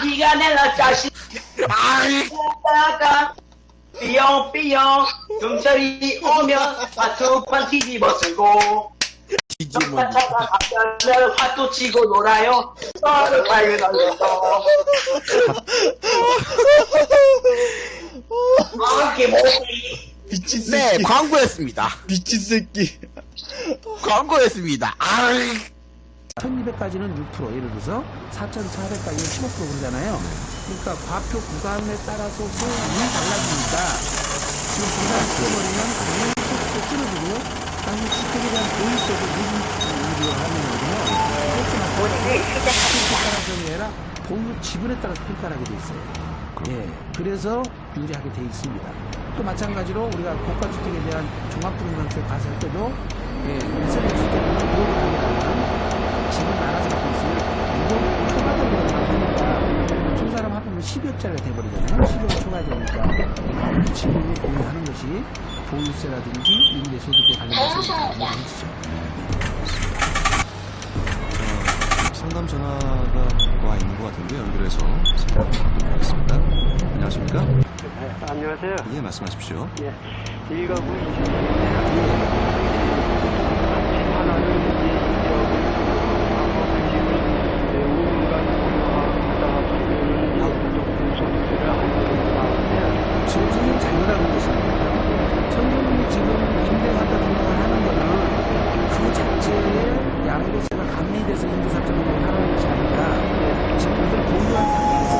기가 내라 자식. 다가 삐용삐용 경찰이 오면 화투판 뒤집어 쓰고 경찰차가 가면 화투 치고 놀아요. 너를 발견하면서 이렇게 목이 미친 새끼. 네, 광고였습니다. 미친 새끼. 광고였습니다. 1200까지는 6%, 예를 들어서 4400까지는 15% 그러잖아요. 그러니까 과표 구간에 따라서 소득이 달라지니까 지금 부산 쓰어버리면 당연히 소득도 줄어들고 당연히 주택에 대한 보유세도 유리를 하는 거거든요. 그것도 따라서 아니라 보유 지분에 따라서 평가를 하게 돼 있어요. 예, 그래서 유리하게 돼 있습니다. 또 마찬가지로 우리가 고가주택에 대한 종합부동산세 가설 때도 예, 미세대 주택은 보유를 하게 되면 지금 나라에서 갖고 있으면 이거 초과되는 거니까 두 사람 합하면 10억짜리가 돼버리잖아요. 10억 초과되니까 지분을 보유하는 것이 보유세라든지 임대소득에 관련해서 해주죠. 상담 전화가 와 있는 것 같은데 연결해서 상담 하겠습니다. 안녕하십니까? 네, 안녕하세요. 예, 말씀하십시오. 예, 일가구 지금 선생님 잘못하고 계십니다. 선생님이 지금 임대사자 등록을 하는 거는 그 자체에 양도세가 감리돼서 임대사자 등록을 하는 것이 아니라 지금 이걸 보유한 상태에서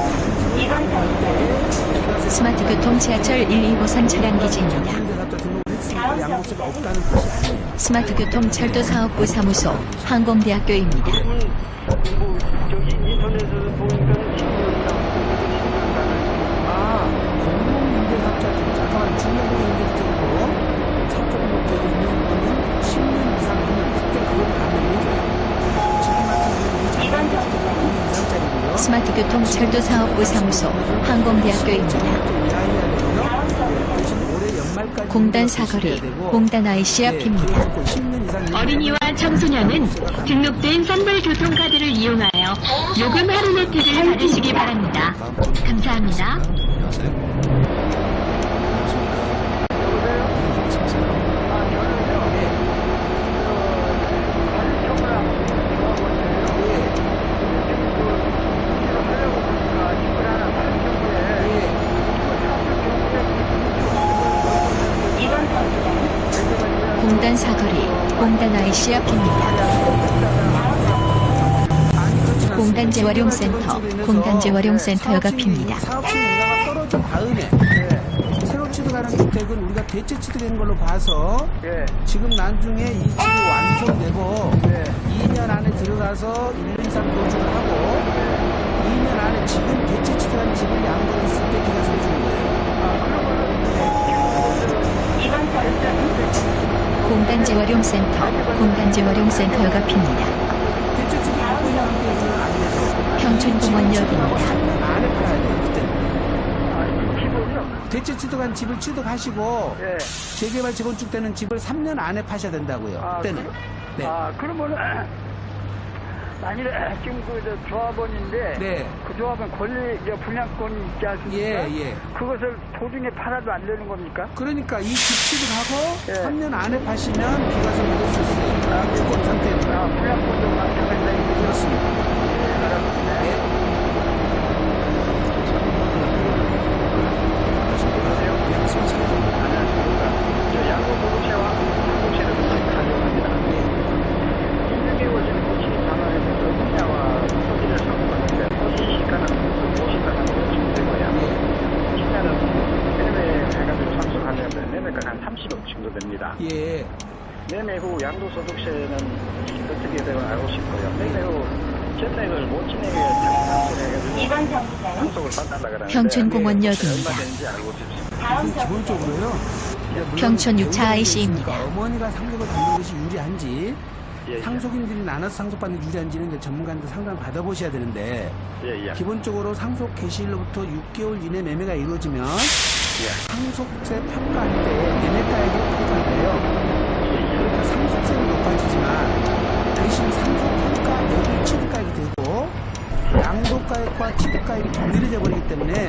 스마트교통 지하철 1,2호선 차량 기지입니다. 임대사자 등록을 했으니까 양도세가 없다는 뜻이 아니에요. 스마트교통 철도사업부 사무소 항공대학교입니다. 뭐 저기 인터넷에서 보니까 10년이라고 공공임대사자 등 잠깐만 중공임대주택으로 사적으로 되어 있는 거는 10년 이상 하면 그때 그걸 감면해줘요. 지금 같은 경우는 자가주택은 2년 이상짜리고요. 스마트교통 철도사업부 사무소 항공대학교입니다. 공단 사거리, 공단 IC 앞입니다. 어린이와 청소년은 등록된 선불교통카드를 이용하여 요금 할인 혜택을 받으시기 바랍니다. 감사합니다. 안녕하세요. 공단 사거리, 공단 IC 앞입니다. 공단 재활용센터, 공단 재활용센터 역 앞입니다. 사업시 농가가 떨어진 다음에 새로 취득하는 주택은 우리가 대체 취득한 걸로 봐서 지금 나중에 이 집이 완성되고 2년 안에 들어가서 1년 이상 거주를 하고 2년 안에 지금 대체 취득한 집을 양도했을 때 기가세 해주는 거예요. 공단 재활용센터, 공단 재활용센터 역 앞입니다. 대체 취득하고 있는 상태에서는 안 돼서 평촌공원역입니다. 3년 안에 팔아야 돼요. 그때는. 대체 취득한 집을 취득하시고 재개발 재건축되는 집을 3년 안에 파셔야 된다고요. 그때는. 네. 그러면은 만일에 지금 그 조합원인데 네. 그 조합은 권리 분양권이 있지 않습니까? 예. 그것을 도중에 팔아도 안 되는 겁니까? 그러니까 이 집 취득하고 3년 안에 파시면 비과세 받을 수 있어요. 주권 상태는. 분양권도 마찬가지다. 그렇습니다. 네. 저 양도소득세와 양도세를 가져갑니다. 인명이 오시는 고치 상황에서 분야와 토지를 상속하는데 토지 시가는 보시가는 5천 되고요. 분야는 매매 해가지고 상속하려면 매매가 한 30억 정도 됩니다. 예. 매매 후 양도소득세는 어떻게 되고 알고 싶고요. 매매 후 전액을 못 지내게 상속해가지고 상속을 받달라 그러는데 평촌공원역입니다. 얼마 되는지 알고 싶습니다. 기본적으로요. 평촌 6차 IC입니다. 어머니가 상속을 받는 것이 유리한지 예. 상속인들이 나눠서 상속받는 게 유리한지는 이제 전문가한테 상담을 받아보셔야 되는데 예. 기본적으로 상속 개시일로부터 6개월 이내 매매가 이루어지면 상속세 평가할 때 매매가액을 평가한대요. 그러니까 상속세는 높아지지만 대신 상속 평가 대비 취득가액이 되고 양도가액과 취득가액이 동일해져 버리기 때문에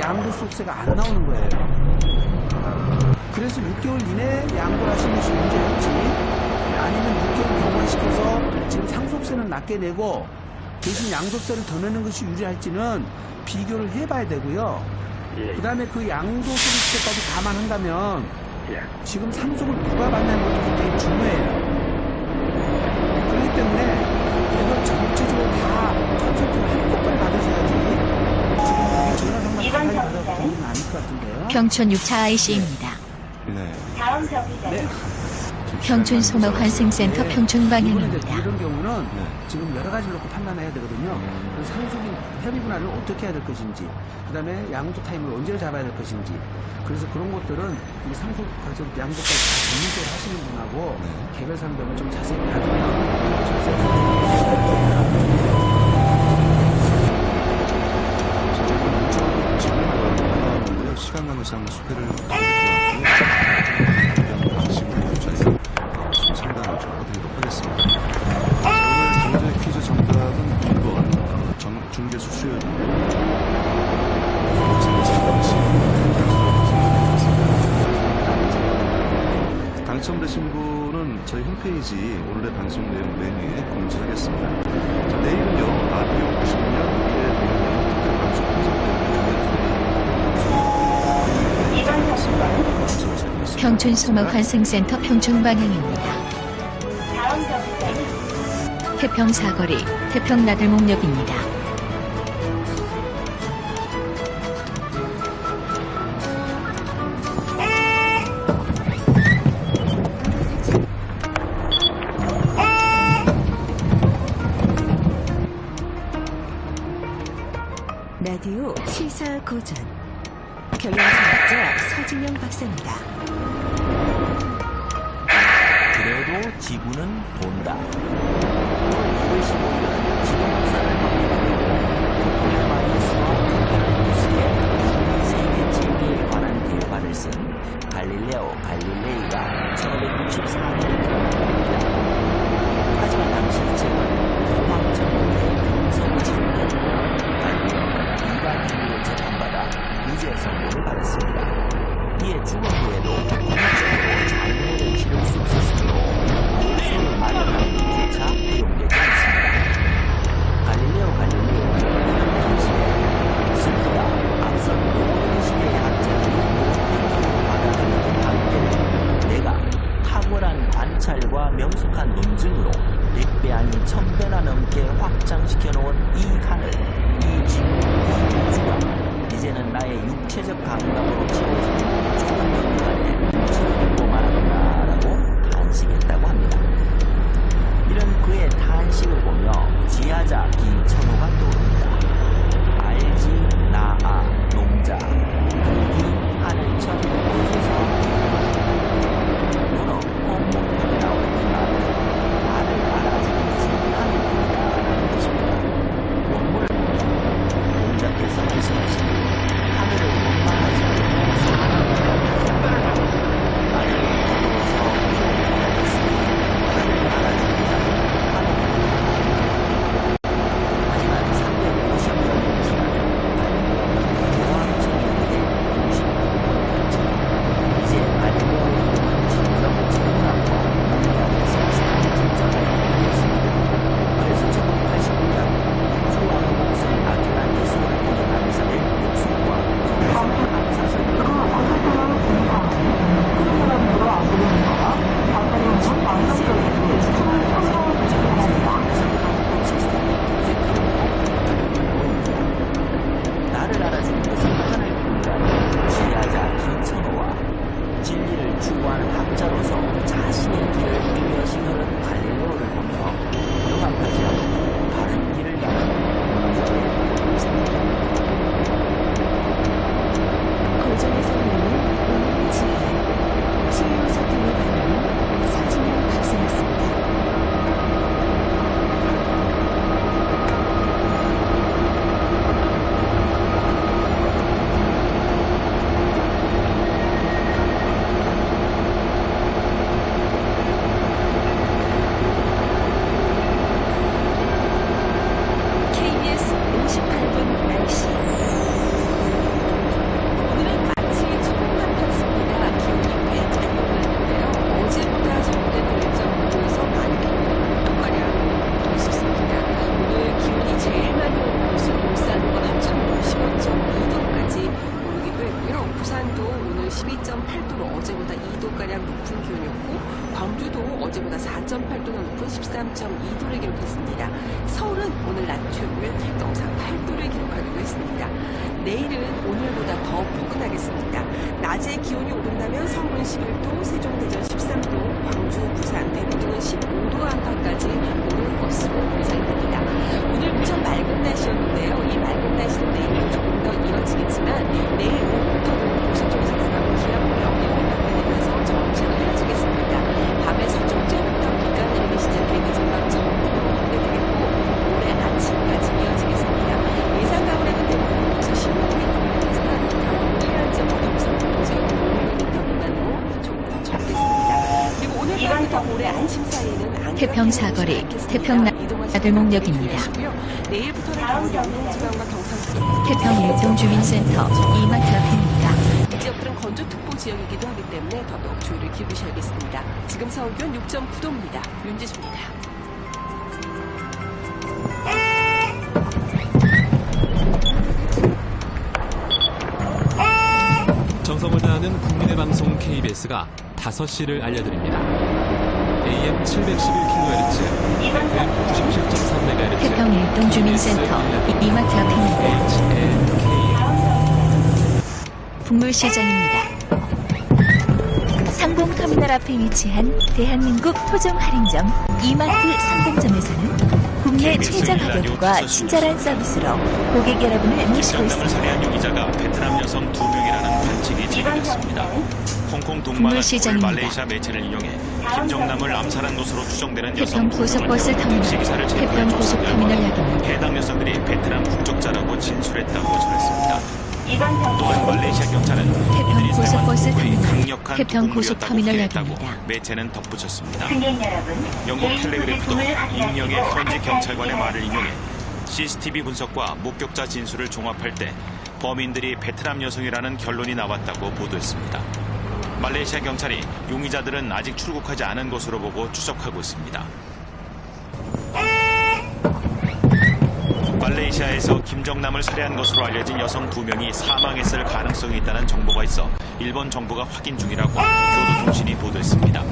양도소득세가 안 나오는 거예요. 그래서 6개월 이내에 양도를 하시는 것이 문제였지, 아니면 6개월 경과시켜서 지금 상속세는 낮게 내고 대신 양도세를 더 내는 것이 유리할지는 비교를 해봐야 되고요. 그 다음에 그 양도소득세까지 감안한다면 지금 상속을 누가 받는 것도 굉장히 중요해요. 그렇기 때문에 이걸 전체적으로 다 컨설팅을 한꺼번에 받으셔야지 지금 우리 전화 상담 가까이 받아서 도움은 아닐 것 같은데요. 평촌 6차 IC입니다. 네. 다음 정류장. 네. 평촌 소마환생센터 평촌 이번에 방향입니다. 이런 경우는 네. 지금 여러 가지를 놓고 판단해야 되거든요. 그래서 상속인 협의 분할을 어떻게 해야 될 것인지, 그 다음에 양도 타임을 언제 잡아야 될 것인지, 그래서 그런 것들은 이 상속 과정 양도까지 다 전문적으로 하시는 분하고 네. 개별 상담을 좀 자세히 나누면 진행하는데요. 시간 관계상 소개를 드리겠고요. 방식으로 저희가 상담을 좀 해드리도록 하겠습니다. 오늘 경제 퀴즈 정답은 1번 중개수 수요일이고요. 당첨되신 분은 저희 홈페이지 오늘의 방송 내용 메뉴에 공지하겠습니다. 자, 내일은요, 라디오 90년 미래 대응하는 특별 방송 콘서트 평촌 소마환생센터 평촌 방향입니다. 다음 정류장. 태평사거리 태평나들목역입니다. 라디오 시사고전 경영사학자 서진영 박사입니다. 그래도 지구는 돈다. 25년 지구 역사를 세계 재미에 관한 대화를 쓴 갈릴레오 갈릴레이가 1564년에 태어났습니다. 하지만 당시 이 책은 공황정권의 성지인데 갈릴레오는 이단행위로 재판받아 무죄 선고를 받았습니다. 이에 죽은 후에도 공식적으로 장례를 치를 수 없었으므로 묘소를 마련하는 일조차 허용되지 않습니다. 갈릴레오 갈릴레이는 이런 당시에 슬프다 앞선 모든 시대의 학자들이 모든 받아들이는 관계를 내가 탁월한 관찰과 명석한 논증으로 100배 아닌 1000배나 넘게 확장시켜 놓은 이 하늘, 이 지구, 이 우주가 이제는 나의 육체적 감각으로 지워지는 초능력간에 치러들고 말았구나라고 탄식했다고 합니다. 이런 그의 탄식을 보며 지하자 기천호가 떠오릅니다. 알지 나아 농자 그기 하늘천 곳에서 너는 헛목역에 나오는 나를 알아주는 것은 하늘뿐이다라는 것입니다. 원문을 보면 공자께서 말씀하신 하늘을 원망하지 않고 사랑하는 나를 기도해서 기억하였으니 하늘을 알아주는 자는 하늘뿐이다. 하지만 350년 지나면 대왕정의의 공식을 이제 갈릴레오의 진정 천문학과 문학에서 사회진자가 되었습니다. 그래서 1989년 우주와 허공성 나타난 기술을 공연하면서 낸 육수과 감사설을 나를 알아주는 것은 하늘뿐이라는 지하자 기천호와 진리를 추구하는 학자로서 자신의 길을 이며시 흐른 갈릴레오를 보며 경악하지 않고 바른 길을 가는 문제의 생각입니다. 고전에서 보는 오늘의 지혜 치유서팅을 받는 서진영 박사였습니다. 12.8도로 어제보다 2도가량 높은 기온이었고 광주도 어제보다 4.8도나 높은 13.2도를 기록했습니다. 서울은 오늘 낮 최고의 영상 8도를 기록하기도 했습니다. 내일은 오늘보다 더 포근하겠습니다. 낮에 기온이 오른다면 서울은 11도, 세종, 대전 13도, 광주, 부산, 대구 등은 15도 안팎까지 오를 것으로 예상됩니다. 오늘 무척 맑은 날씨였는데요. 이 맑은 날씨는 내일 조금 더 이어지겠지만 내일 오후부터는 도시 쪽에서 나가는 기압골의 영향을 받게 되면서 정체가 이어지겠습니다. 밤에 서쪽 지역부터 비가 내리기 시작해 그 전방 전국으로 확대되겠고 모레 아침까지 이어지겠습니다. 예상 가을에는 대부분 15mm 강원 해안 지역, 경상도 지역 5mm 미만으로 조금 더 적겠습니다. 그리고 오늘 밤부터 모레 아침 사이에는 태평 사거리, 태평 나들목역입니다. 내일부터는 강원 영동지방과 경상도 태평 일동주민센터 이마트 앞입니다. 이 지역들은 건조특보 지역이기도 하기 때문에 더더욱 주의를 기울이셔야겠습니다. 지금 서울 기온 6.9도입니다. 윤지수입니다. 정성을 다하는 국민의 방송 KBS가 5시를 알려드립니다. AM 711kHz, FM 97.3MHz, 태평 일동주민센터 이마트 앞입니다. 북물시장입니다. 상봉터미널 앞에 위치한 대한민국 토종 할인점 이마트 상봉점에서는 국내 최저 가격과 친절한 서비스로 고객 여러분을 모시고 있습니다. 살해한 용의자가 베트남 여성 2명이라는 관측이 제기됐습니다. 홍콩 동만은 오늘 말레이시아 매체를 이용해 김정남을 암살한 것으로 추정되는 여성 태평 고속버스 터미널, 택시기사를 태평 고속터미널역입니다. 해당 여성들이 베트남 국적자라고 진술했다고 전했습니다. 또한 말레이시아 경찰은 태평 고속버스 터미널, 강력한 태평 고속터미널역입니다. 매체는 덧붙였습니다. 영국 텔레그래프도 익명의 현지 경찰관의 말을 인용해 CCTV 분석과 목격자 진술을 종합할 때 범인들이 베트남 여성이라는 결론이 나왔다고 보도했습니다. 말레이시아 경찰이 용의자들은 아직 출국하지 않은 것으로 보고 추적하고 있습니다. 말레이시아에서 김정남을 살해한 것으로 알려진 여성 2명이 사망했을 가능성이 있다는 정보가 있어 일본 정부가 확인 중이라고 교도통신이 보도했습니다.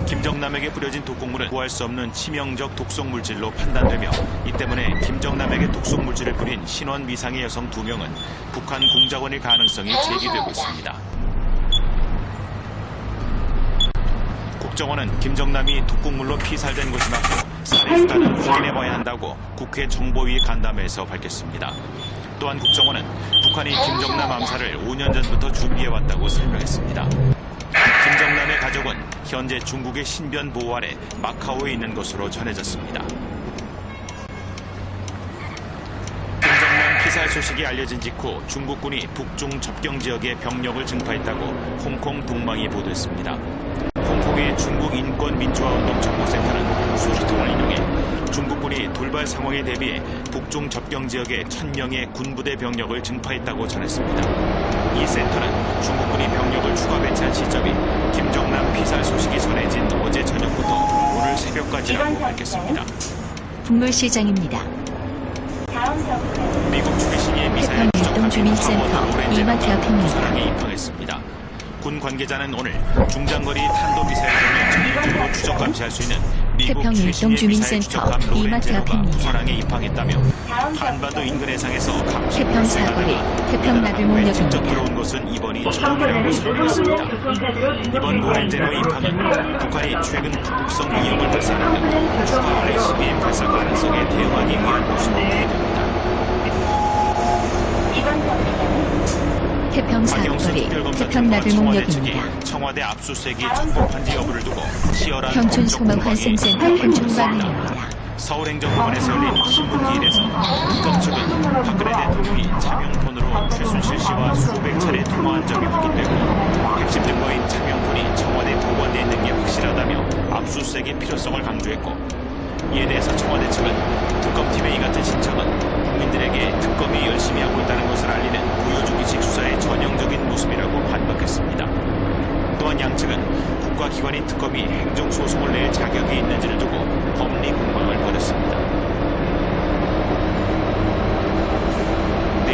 김정남에게 뿌려진 독곡물은 구할 수 없는 치명적 독성물질로 판단되며 이 때문에 김정남에게 독성물질을 뿌린 신원 미상의 여성 2명은 북한 공작원일 가능성이 제기되고 있습니다. 국정원은 김정남이 독곡물로 피살된 것이 맞고 살해 수단은 확인해봐야 한다고 국회 정보위 간담회에서 밝혔습니다. 또한 국정원은 북한이 김정남 암살을 5년 전부터 준비해왔다고 설명했습니다. 김정남의 가족은 현재 중국의 신변 보호 아래 마카오에 있는 것으로 전해졌습니다. 김정남 피살 소식이 알려진 직후 중국군이 북중 접경 지역에 병력을 증파했다고 홍콩 동망이 보도했습니다. 홍콩의 중국 인권민주화운동 정보센터는 소식통을 인용해 중국군이 돌발 상황에 대비해 북중 접경 지역에 1000명의 군부대 병력을 증파했다고 전했습니다. 이 센터는 중국군이 병력을 추가 배치한 시점이 김정남 피살 소식이 전해진 어제 저녁부터 오늘 새벽까지라고 밝혔습니다. 북물시장입니다. 미국 추기식의 미사일 태평 일동주민센터 이마트 앞입니다. 부산항에 입항했습니다. 군 관계자는 오늘 중장거리 탄도미사일 등을 전략적으로 추적 감시할 수 있는 미국 태평 최신의 미사일 일동주민센터 추적함 이마트 로렌제로가 앞입니다. 부산항에 입항했다며 한반도 인근 해상에서 감시 태평 사거리, 태평 나들목역입니다. 직접 들어온 것은 이번이 처음이라고 설명했습니다. 이번 로렌제로의 입항은 북한이 최근 북극성 위협을 발산한 등 추가 ICBM 발사 가능성에 대응하기 위한 것으로 보입니다. 태평 사거리, 태평 나들목역입니다. 청와대 압수수색이 적법한지 여부를 두고 치열한 평촌 법적 소망 공방이 환생센터 평촌방입니다. 서울행정법원에서 열린 신문기일에서 특검 측은 박근혜 대통령이 차명폰으로 최순실 씨와 수백 차례 통화한 점이 확인되고 핵심 증거인 차명폰이 청와대 보관돼 있는 게 확실하다며 압수수색의 필요성을 강조했고, 이에 대해서 청와대 측은 특검팀의 이 같은 신청은 국민들에게 특검이 열심히 하고 있다는 것을 알리는 보여주기식 수사의 전형적인 모습이라고 반박했습니다. 또한 양측은 국가기관인 특검이 행정소송을 낼 자격이 있는지를 두고 법리 공방을 벌였습니다.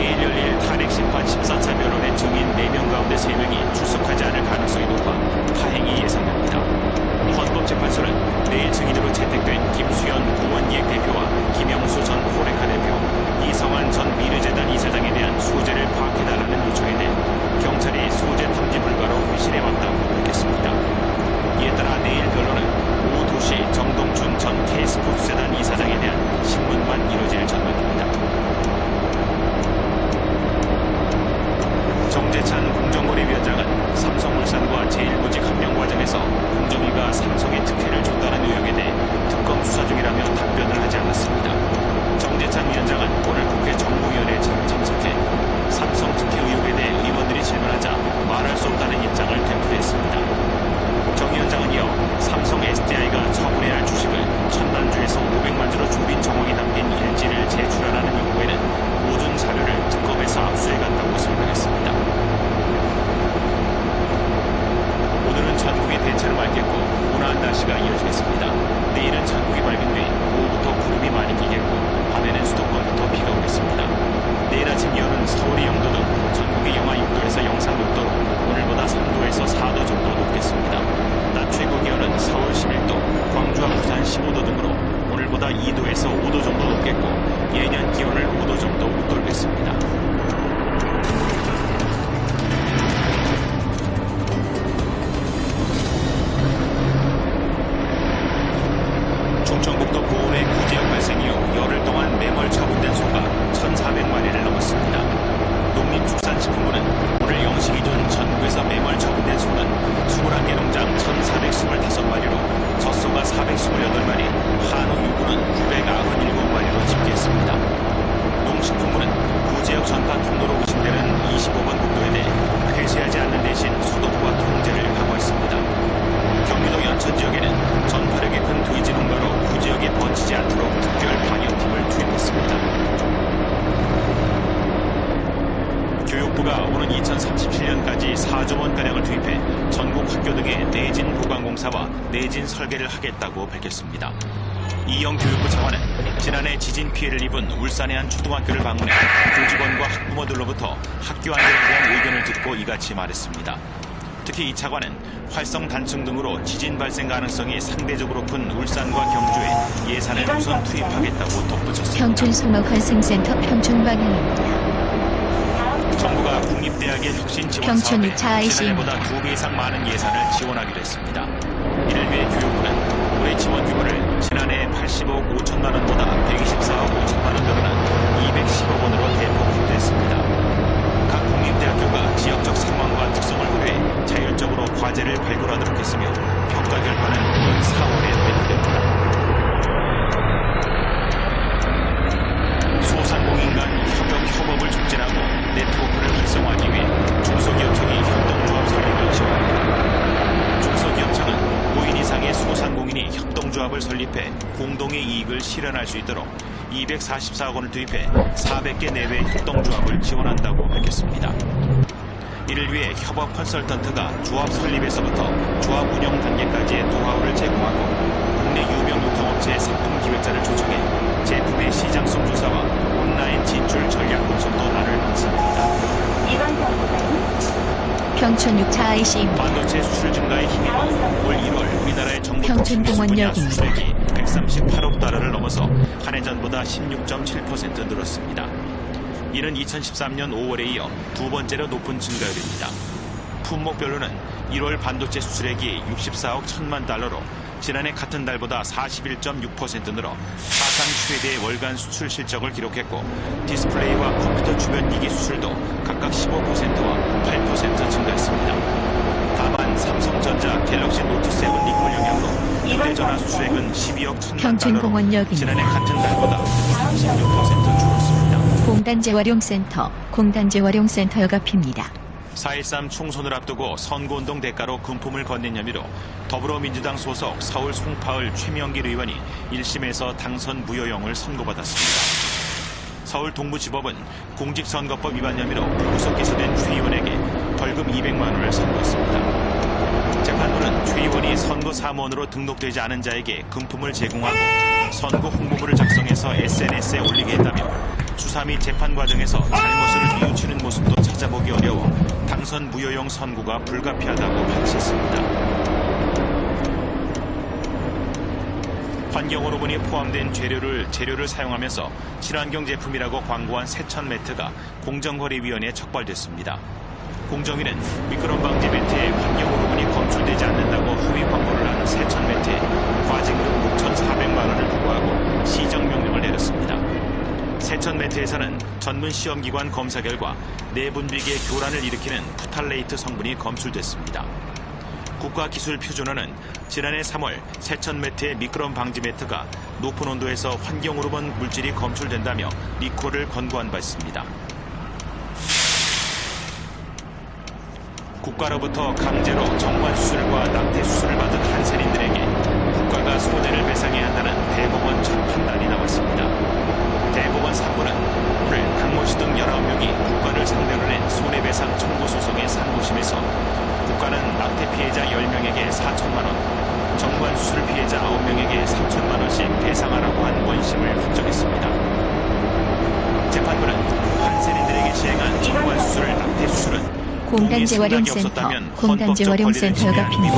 내일 열릴 탄핵심판 14차 변론의 증인 4명 가운데 3명이 출석하지 않을 가능성이 높아 파행이 예상됩니다. 헌법재판소는 내일 증인으로 채택된 김수현 고원기획 대표와 김영수 전 포레카 대표, 이성환 전 미르재단 이사장에 대한 소재를 파악해달라는 요청에 대해 경찰이 소재 탐지 불가로 회신해왔다고 밝혔습니다. 이에 따라 내일 변론은 오 도시 정동춘 전 K스포츠재단 이사장에 대한 신문만 이뤄질 전망입니다. 정재찬 공정거래위원장은 삼성물산과 제1보직 합병 과정에서 공정위가 삼성에 특혜를 줬다는 의혹에 대해 특검 수사 중이라며 답변을 하지 않았습니다. 정재찬 위원장은 오늘 국회 정무위원회에 참석해 삼성 특혜 의혹에 대해 의원들이 질문하자 말할 수 없다는 입장을 되풀이했습니다. 정 위원장은 이어 삼성 SDI가 처분해야 할 주식을 1000만 주에서 500만 주로 줄인 정황이 담긴 일지를 제출하라는 요구에는 모든 자료를 특검에서 압수해갔다고 설명했습니다. 오늘은 전국이 대체로 맑겠고 온화한 날씨가 이어지겠습니다. 내일은 전국이 맑은 뒤 오후부터 구름이 많이 끼겠고 밤에는 수도권부터 비가 오겠습니다. 내일 아침 기온은 서울이 0도 등 전국이 영하 6도에서 영상 6도로 오늘보다 3도에서 4도 정도 높겠습니다. 낮 최고 기온은 서울 11도, 광주와 부산 15도 등으로 오늘보다 2도에서 5도 정도 높겠고 예년 기온을 5도 정도 웃돌겠습니다. 충청북도 고원의 구제역 발생 이후 열흘 동안 매몰 처분된 소가 1,400마리를 넘었습니다. 농림축산식품부는 오늘 0시 기준 전국에서 매몰 처분된 소는 21개 농장 1,425마리로 젖소가 428마리, 한우 유구는 997마리로 집계했습니다. 농식품부는 구제역 전파 통로로 의심되는 25번 국도에 대해 폐쇄하지 않는 대신 소독과 통제를 강화했습니다. 경기도 연천 지역에는 전파력이 큰 돼지 농가로 구지역에 번지지 않도록 특별 방역팀을 투입했습니다. 교육부가 오는 2037년까지 4조 원가량을 투입해 전국 학교 등의 내진 보강공사와 내진 설계를 하겠다고 밝혔습니다. 이영 교육부 차관은 지난해 지진 피해를 입은 울산의 한 초등학교를 방문해 교직원과 학부모들로부터 학교 안전에 대한 의견을 듣고 이같이 말했습니다. 특히 이 차관은 활성 단층 등으로 지진 발생 가능성이 상대적으로 큰 울산과 경주에 예산을 우선 투입하겠다고 덧붙였습니다. 평촌 송악환생센터 평촌 방향입니다. 정부가 국립대학의 혁신 지원 평촌 사업에 6차 IC 지난해보다 2배 이상 많은 예산을 지원하기로 했습니다. 이를 위해 교육부는 올해 지원 규모를 지난해 80억 5천만 원보다 124억 5천만 원 늘어난 210억 원으로 대폭 확대했습니다. 각 국립대학교가 지역적 상황과 특성을 고려해 자율적으로 과제를 발굴하도록 했으며 평가 결과는 오는 4월에 발표됩니다. 소상공인 간 협업을 촉진하고 네트워크를 활성화하기 위해 중소기업청이 협동조합 설립을 지원합니다. 중소기업청은 5인 이상의 소상공인이 협동조합을 설립해 공동의 이익을 실현할 수 있도록 244억 원을 투입해 400개 내외 협동조합을 지원한다고 밝혔습니다. 이를 위해 협업 컨설턴트가 조합 설립에서부터 조합 운영 단계까지의 노하우를 제공하고 국내 유명 유통업체의 상품 기획자를 초청해 제품의 시장성 조사와 온라인 진출 전략 분석도 나눌 방침입니다. 이번 정부는 평촌 6차 IC입니다. 반도체 수출 증가에 힘입어 올 1월 우리나라의 정부 평촌공원역입니다. 수출액이 138억 달러를 넘어서 한 해 전보다 16.7% 늘었습니다. 이는 2013년 5월에 이어 두 번째로 높은 증가율입니다. 품목별로는 1월 반도체 수출액이 64억 1천만 달러로 지난해 같은 달보다 41.6% 늘어 사상 최대의 월간 수출 실적을 기록했고 디스플레이와 컴퓨터 주변 기기 수출도 각각 15%와 8% 증가했습니다. 다만 삼성전자 갤럭시 노트 7 리콜 영향으로 휴대전화 수출액은 12억 1천만 달러로 지난해 같은 달보다 36% 줄었습니다. 공단재활용센터, 공단재활용센터 여갑입니다. 4.13 총선을 앞두고 선거운동 대가로 금품을 건넨 혐의로 더불어민주당 소속 서울 송파을 최명길 의원이 1심에서 당선 무효형을 선고받았습니다. 서울 동부지법은 공직선거법 위반 혐의로 불구속 기소된 최 의원에게 벌금 200만 원을 선고했습니다. 재판부는 최 의원이 선거 사무원으로 등록되지 않은 자에게 금품을 제공하고 선거 홍보물을 작성해서 SNS에 올리게 했다며 수사 및 재판 과정에서 잘못을 뉘우치는 모습도 찾아보기 어려워 당선 무효용 선고가 불가피하다고 밝혔습니다. 환경호르몬이 포함된 재료를 사용하면서 친환경 제품이라고 광고한 세천 매트가 공정거래위원회에 촉발됐습니다. 공정위는 미끄럼 방지 매트에 환경호르몬이 검출되지 않는다고 허위 광고를 한 세천 매트에 과징금 6,400만 원을 부과하고 시정명령을 내렸습니다. 세천 매트에서는 전문 시험기관 검사 결과 내분비계의 교란을 일으키는 푸탈레이트 성분이 검출됐습니다. 국가기술표준원은 지난해 3월 세천 매트의 미끄럼 방지 매트가 높은 온도에서 환경호르몬 물질이 검출된다며 리콜을 권고한 바 있습니다. 국가로부터 강제로 정관수술과 낙태수술을 받은 한센인들에게 국가가 손해를 배상해야 한다는 대법원 첫 판단이 나왔습니다. 대법원 3부는 오늘 강모 씨 등 19명이 국가를 상대로 낸 손해배상 청구 소송의 상고심에서 국가는 낙태 피해자 10명에게 4천만 원, 정관수술 피해자 9명에게 3천만 원씩 배상하라고 한 원심을 확정했습니다. 재판부는 한센인들에게 시행한 정관수술, 낙태수술은 공단재활용센터, 공단재활용센터가 핍니다.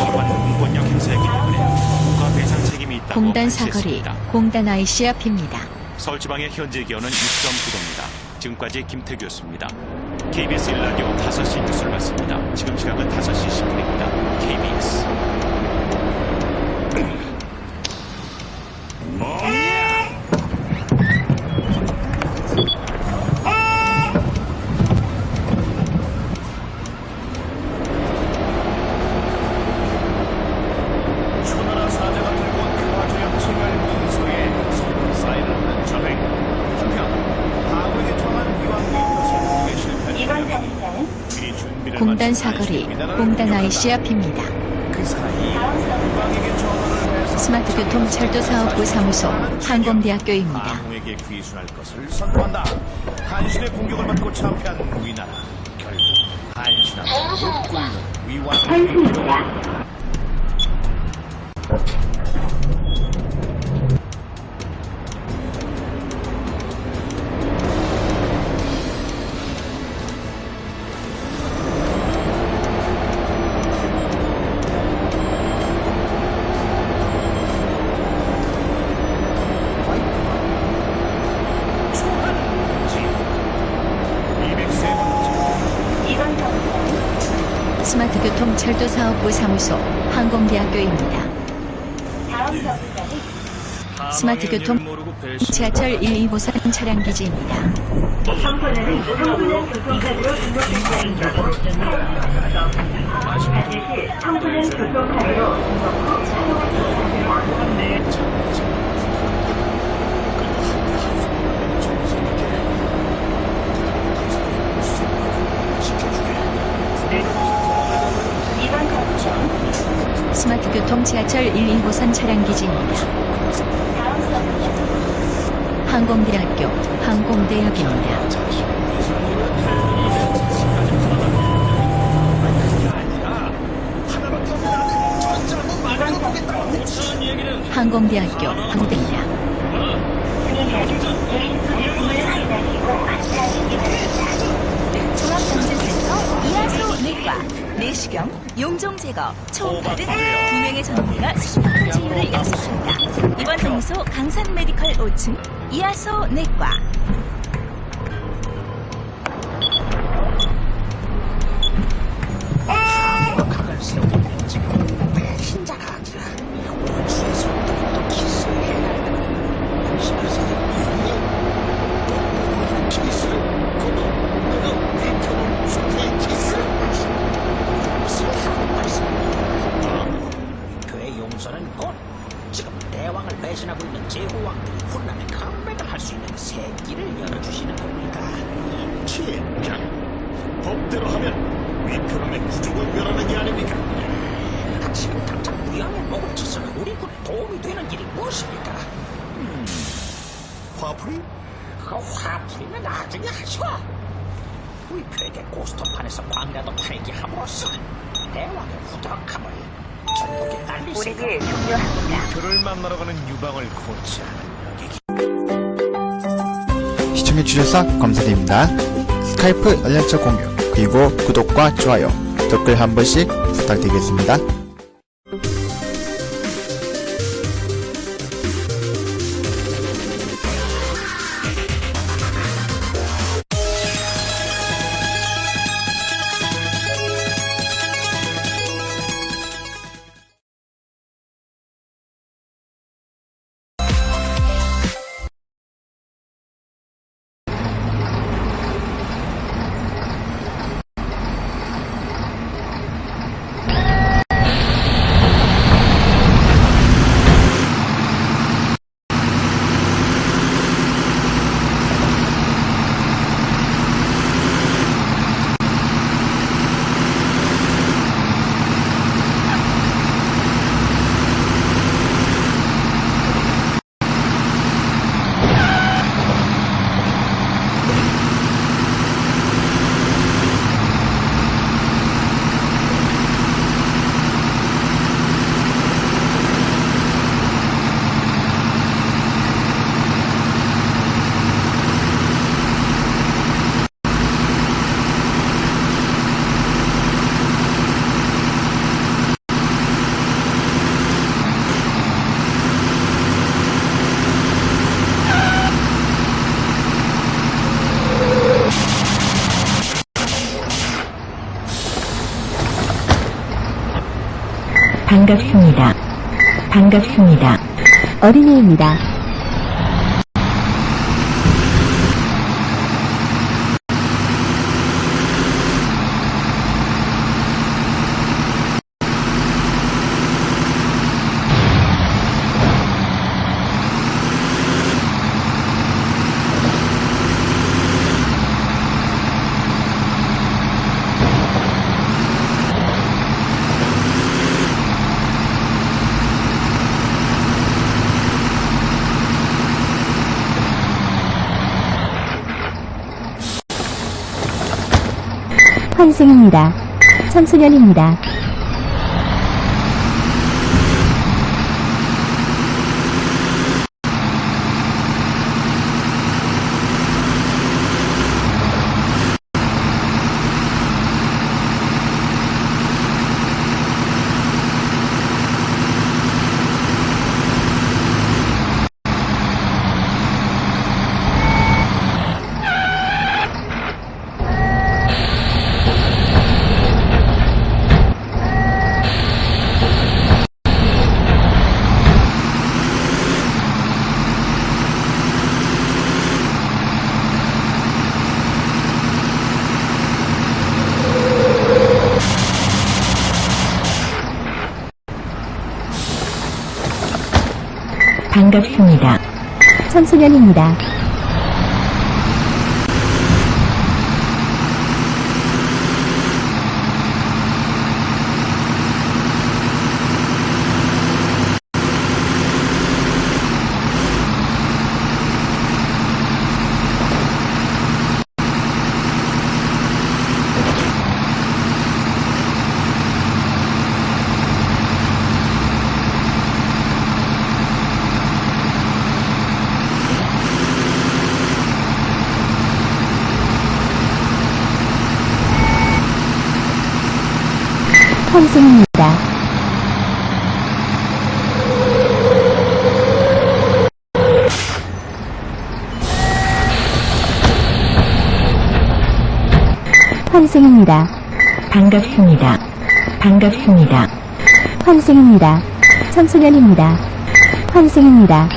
공단 사거리, 공단 IC 앞입니다. 서울지방의 현재 기온은 6.9도입니다. 지금까지 김태규였습니다. KBS 1라디오 5시 뉴스를 봤습니다. 지금 시각은 5시 10분입니다. KBS. 초나라 사자가 들고 온 교화조약 체결 문서에 서로 사인하는 저백. 한편 과거에 통한 위왕기 표시에 실패. 이번 정류장은 공단 사거리, 공단 IC 앞입니다. 그 사이 위왕에게 전화를 해서 스마트 교통 철도 사업부 사무소, 항공대학교입니다. 항공에게 귀순할 것을 선포한다. 한신의 공격을 받고 참패한 위나라. 결국 한신한테 무릎 꿇는 위왕. 스마트 교통 철도 사업부 사무소, 항공대학교입니다. 다음 정류장은 스마트 교통 지하철 1, 2호선 차량 기지입니다. 청소년은 교통카드로 등록된 반드시 청소년 교통카드로 등록 후 사용하시기 바랍니다. 이번 정류장은 스마트 교통 지하철 1, 2호선 차량 기지입니다. 다음 정류장은 항공대학교, 항공대역입니다. 항공대학교, 항공대입니다. 종합병진센터 이하소 내과, 내시경, 용종 제거, 초음파 등 2명의 전문의가 수십만 진료를 약속합니다. 이번 정소 강산 메디컬 5층 이하소 내과. 각을 세우는 지금 배신자가 아니라 원수에서 또 키스를 해야 한다는 불신하서 키스를 거둬 내가 비켜놓은 수의 키스를 무슨 다른 말씀입니까? 그의 용서는 곧 지금 대왕을 배신하고 있는 제후왕들이 혼란의 컴백을 할 수 있는 새길을 열어주시는 겁니다. 진정 법대로 하면 위편함의 부족을 멸하는 게 아닙니까? 지금 당장 위왕의 목을 쳐서는 우리 군에 도움이 되는 일이 무엇입니까? 화풀이? 그 화풀이는 나중에 하시오. 위표에게 고스톱판에서 광야도 탈기함으로써 대왕의 후덕함을 전국에 날릴 수 있는 우리를 종료합니다. 위표를 만나러 가는 유방을 고치하는 여기. 시청해주셔서 감사드립니다. 스카이프 연락처 공유, 그리고 구독과 좋아요, 댓글 한 번씩 부탁드리겠습니다. 반갑습니다. 반갑습니다. 어린이입니다. 환승입니다. 청소년입니다. 반갑습니다. 청소년입니다. 환승입니다. 환승입니다. 반갑습니다. 반갑습니다. 환승입니다. 청소년입니다. 환승입니다.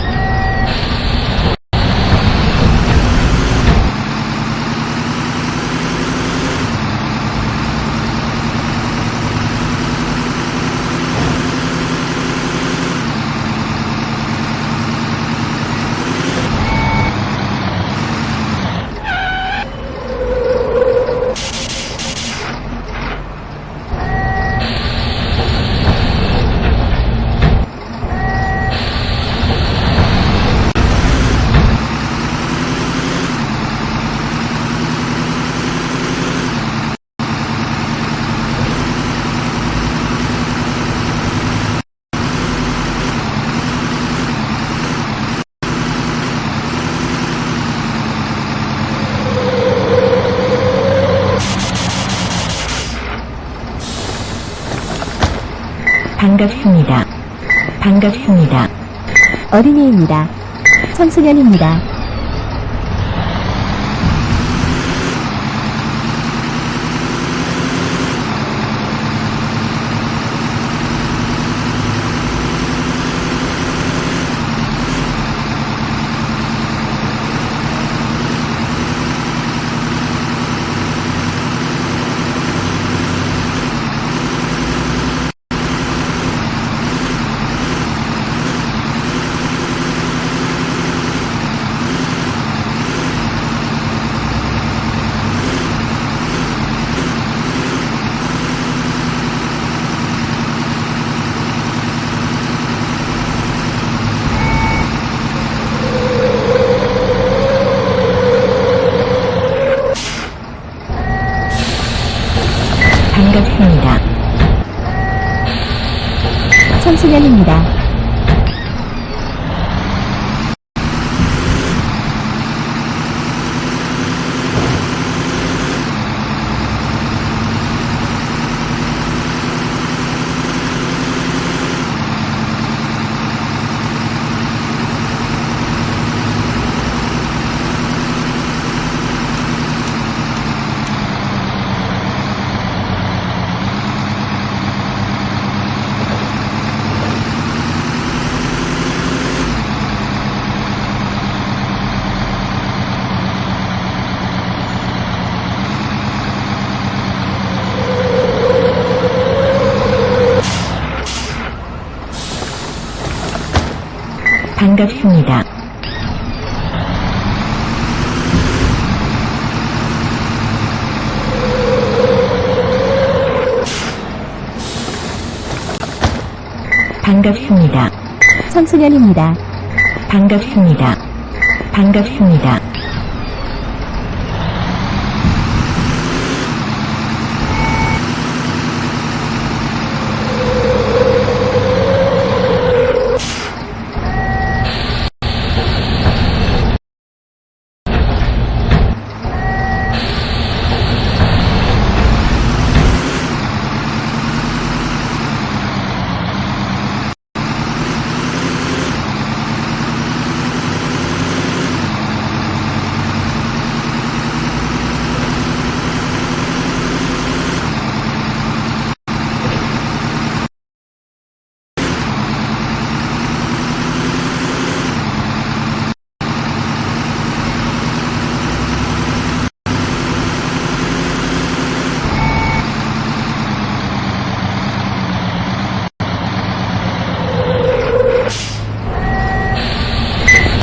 반갑습니다. 반갑습니다. 어린이입니다. 청소년입니다. 반갑습니다. 청소년입니다. 반갑습니다. 반갑습니다. 청소년입니다. 반갑습니다. 반갑습니다.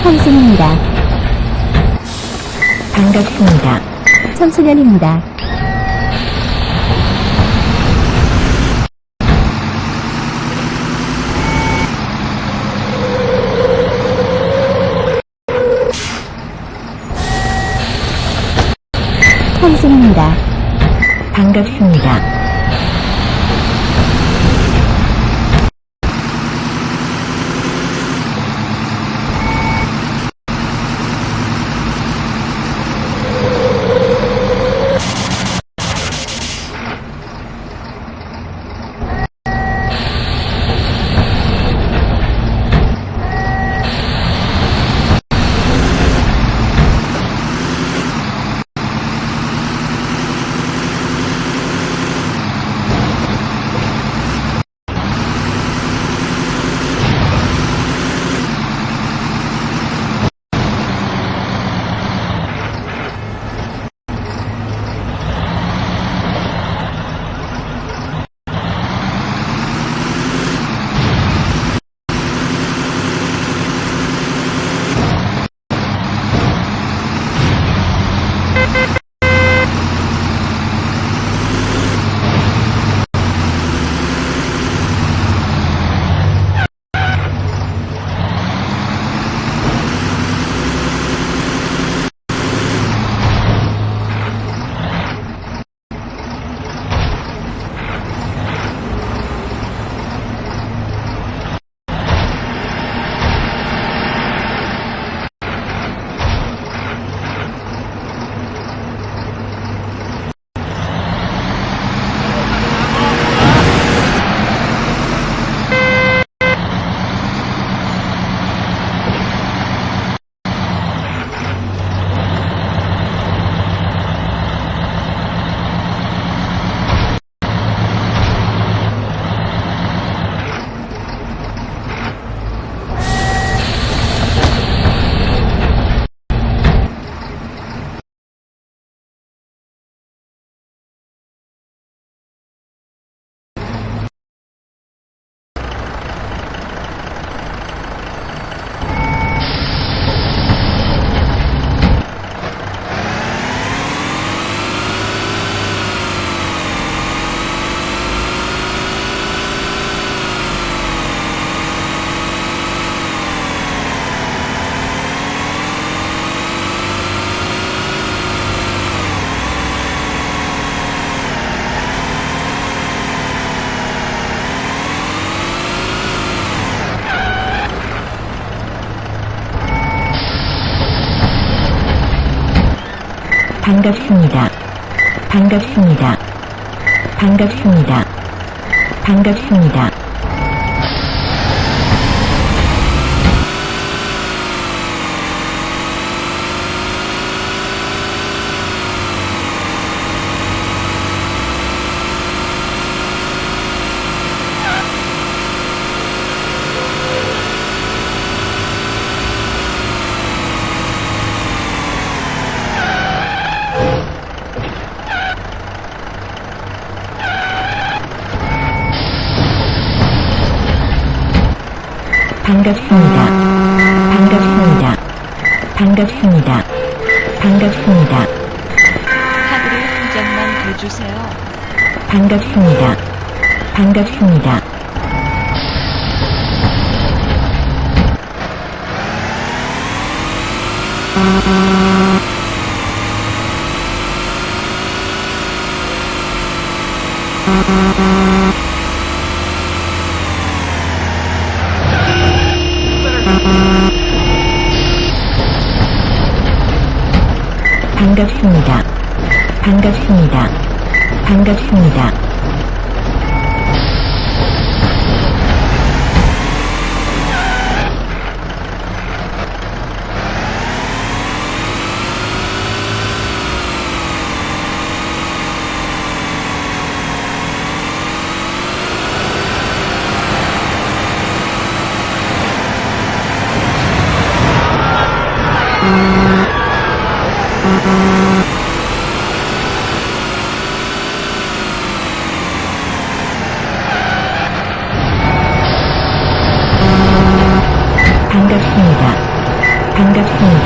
환승입니다. 반갑습니다. 청소년입니다. 환승입니다. 반갑습니다. 반갑습니다. 반갑습니다. 반갑습니다. 반갑습니다. 반갑습니다. 반갑습니다. 반갑습니다. 반갑습니다. 카드를 한 장만 더 주세요. 반갑습니다. 반갑습니다. 반갑습니다. 반갑습니다. 반갑습니다. 반갑습니다.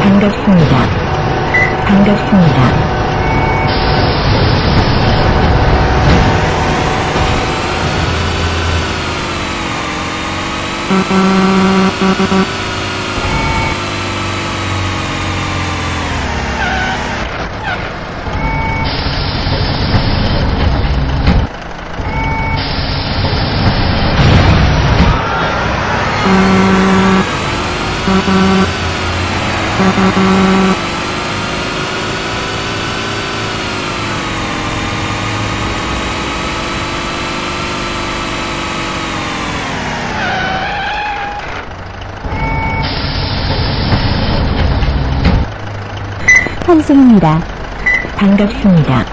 반갑습니다. 반갑습니다. 반갑습니다. 환승입니다. 반갑습니다.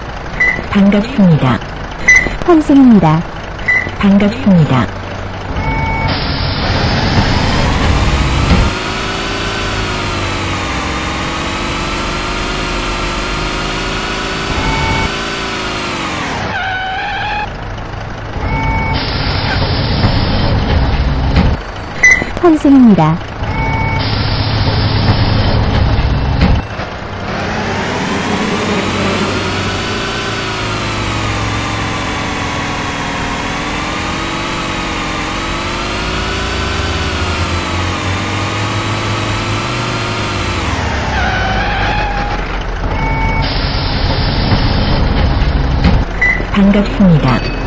반갑습니다. 환승입니다. 반갑습니다. 환승입니다. 반갑습니다.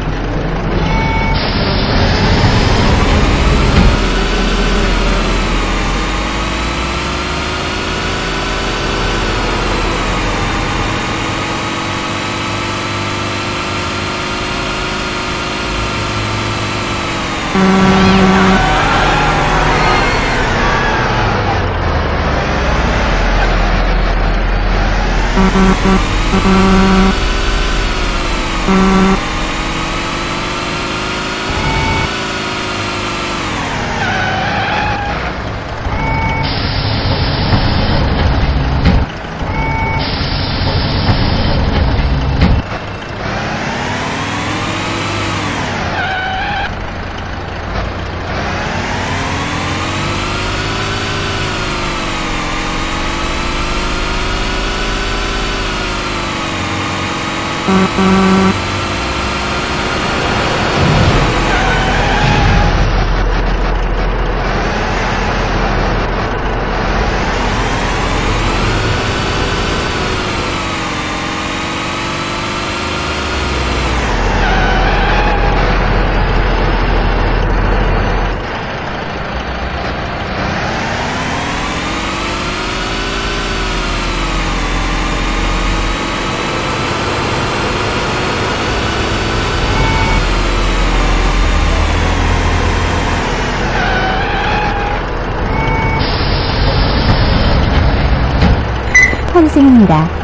환승입니다.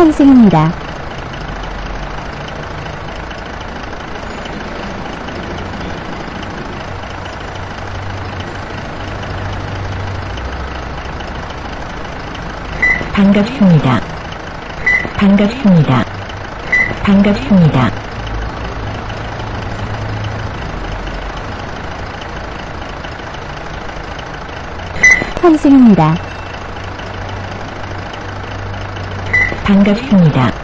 환승입니다. 반갑습니다. 반갑습니다. 반갑습니다. 환승입니다. 반갑습니다.